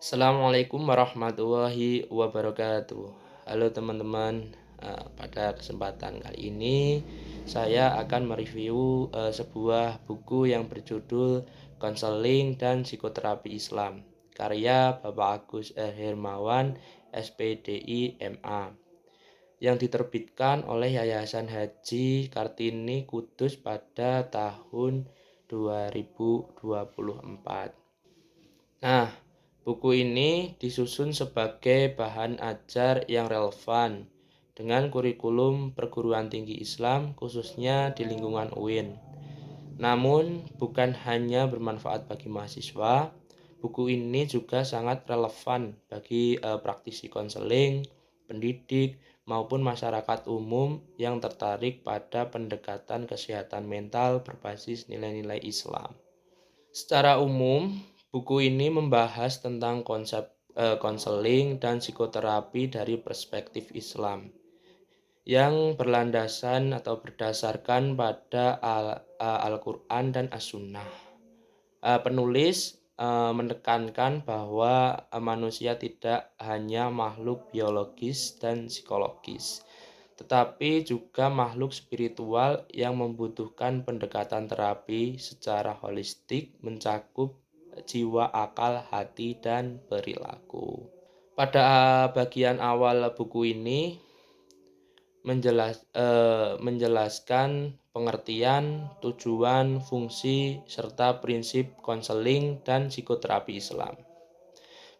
Assalamualaikum warahmatullahi wabarakatuh. Halo teman-teman, pada kesempatan kali ini saya akan mereview sebuah buku yang berjudul Konseling dan Psikoterapi Islam, karya Bapak Agus Hermawan, SPDI MA, yang diterbitkan oleh Yayasan Haji Kartini Kudus pada tahun 2024. Nah, buku ini disusun sebagai bahan ajar yang relevan dengan kurikulum perguruan tinggi Islam khususnya di lingkungan UIN. Namun, bukan hanya bermanfaat bagi mahasiswa, buku ini juga sangat relevan bagi praktisi konseling, pendidik, maupun masyarakat umum yang tertarik pada pendekatan kesehatan mental berbasis nilai-nilai Islam. Secara umum, buku ini membahas tentang konsep konseling dan psikoterapi dari perspektif Islam yang berlandasan atau berdasarkan pada Al-Quran dan As-Sunnah. Penulis menekankan bahwa manusia tidak hanya makhluk biologis dan psikologis, tetapi juga makhluk spiritual yang membutuhkan pendekatan terapi secara holistik mencakup jiwa, akal, hati, dan perilaku. Pada bagian awal buku ini menjelaskan pengertian, tujuan, fungsi, serta prinsip konseling dan psikoterapi Islam.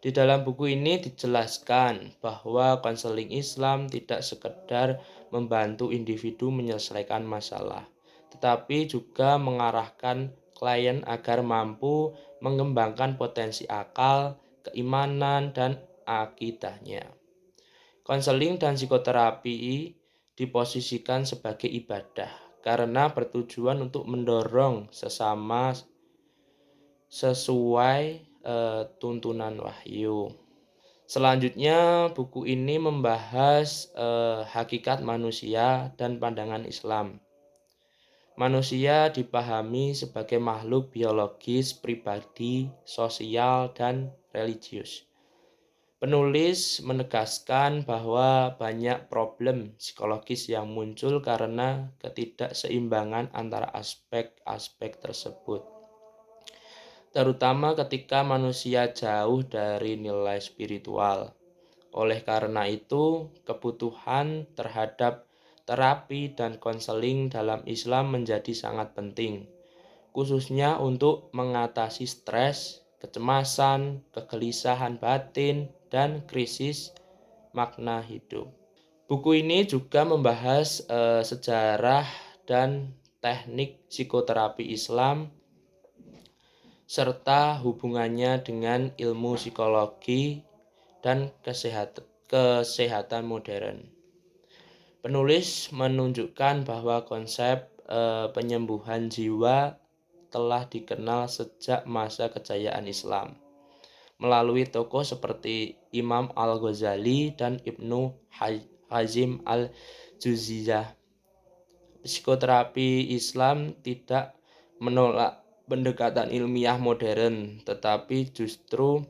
Di dalam buku ini dijelaskan bahwa konseling Islam tidak sekedar membantu individu menyelesaikan masalah, tetapi juga mengarahkan klien agar mampu mengembangkan potensi akal, keimanan, dan akidahnya. Konseling dan psikoterapi diposisikan sebagai ibadah karena bertujuan untuk mendorong sesama sesuai tuntunan wahyu. Selanjutnya, buku ini membahas hakikat manusia dan pandangan Islam. Manusia dipahami sebagai makhluk biologis, pribadi, sosial, dan religius. Penulis menegaskan bahwa banyak problem psikologis yang muncul karena ketidakseimbangan antara aspek-aspek tersebut, terutama ketika manusia jauh dari nilai spiritual. Oleh karena itu, kebutuhan terhadap terapi dan konseling dalam Islam menjadi sangat penting, khususnya untuk mengatasi stres, kecemasan, kegelisahan batin, dan krisis makna hidup. Buku ini juga membahas sejarah dan teknik psikoterapi Islam serta hubungannya dengan ilmu psikologi dan kesehatan modern. Penulis menunjukkan bahwa konsep penyembuhan jiwa telah dikenal sejak masa kejayaan Islam melalui tokoh seperti Imam Al-Ghazali dan Ibnu Hazim Al-Juziyah. Psikoterapi Islam tidak menolak pendekatan ilmiah modern, tetapi justru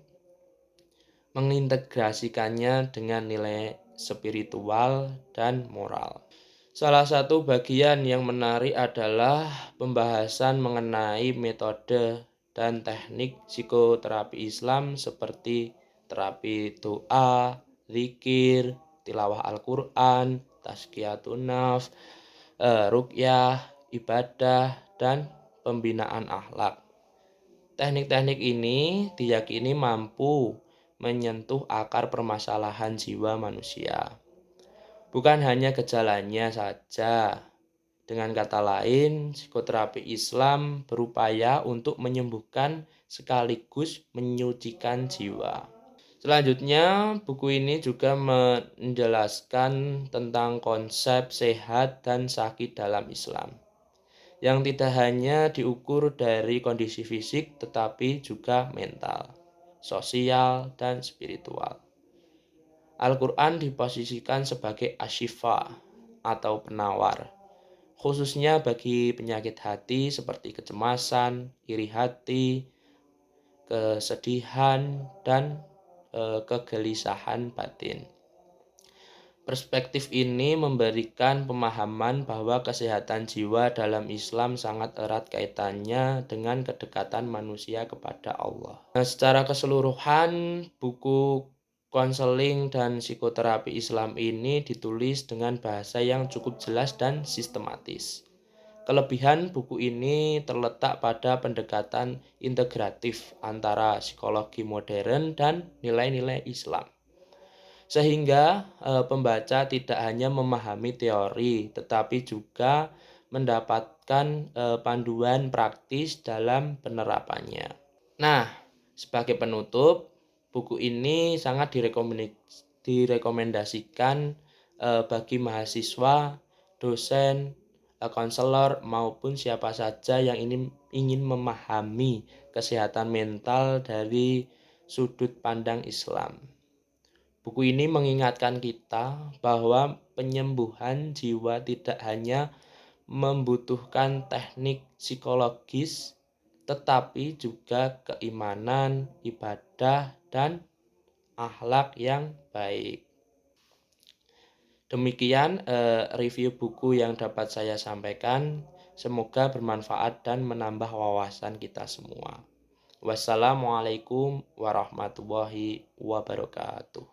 mengintegrasikannya dengan nilai spiritual dan moral. Salah satu bagian yang menarik adalah pembahasan mengenai metode dan teknik psikoterapi Islam seperti terapi doa, zikir, tilawah Al-Quran, tazkiyatun nafs, ruqyah, ibadah, dan pembinaan akhlak. Teknik-teknik ini diyakini mampu menyentuh akar permasalahan jiwa manusia, bukan hanya gejalanya saja. Dengan kata lain, psikoterapi Islam berupaya untuk menyembuhkan sekaligus menyucikan jiwa. Selanjutnya, buku ini juga menjelaskan tentang konsep sehat dan sakit dalam Islam, yang tidak hanya diukur dari kondisi fisik, tetapi juga mental, sosial, dan spiritual. Al-Quran diposisikan sebagai asyifa atau penawar, khususnya bagi penyakit hati seperti kecemasan, iri hati, kesedihan, dan kegelisahan batin. Perspektif ini memberikan pemahaman bahwa kesehatan jiwa dalam Islam sangat erat kaitannya dengan kedekatan manusia kepada Allah. Nah, secara keseluruhan, buku konseling dan psikoterapi Islam ini ditulis dengan bahasa yang cukup jelas dan sistematis. Kelebihan buku ini terletak pada pendekatan integratif antara psikologi modern dan nilai-nilai Islam. Sehingga pembaca tidak hanya memahami teori, tetapi juga mendapatkan panduan praktis dalam penerapannya. Nah, sebagai penutup, buku ini sangat direkomendasikan bagi mahasiswa, dosen, konselor, maupun siapa saja yang ingin memahami kesehatan mental dari sudut pandang Islam. Buku ini mengingatkan kita bahwa penyembuhan jiwa tidak hanya membutuhkan teknik psikologis, tetapi juga keimanan, ibadah, dan akhlak yang baik. Demikian review buku yang dapat saya sampaikan. Semoga bermanfaat dan menambah wawasan kita semua. Wassalamualaikum warahmatullahi wabarakatuh.